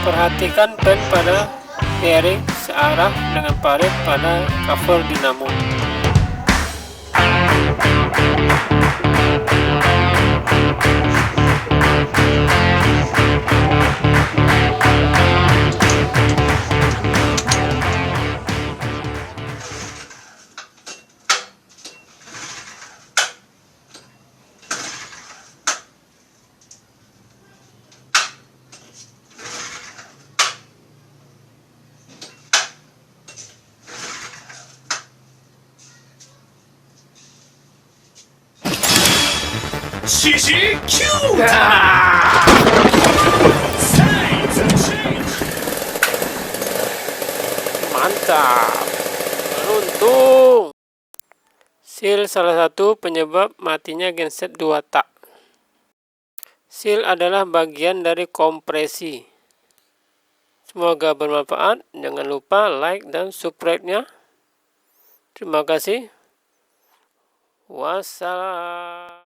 Perhatikan pen pada bearing searah dengan parit pada cover dinamo. Mantap, beruntung. Seal salah satu penyebab matinya genset 2 tak. Seal adalah bagian dari kompresi. Semoga bermanfaat. Jangan lupa like dan subscribe-nya. Terima kasih. Wassalam.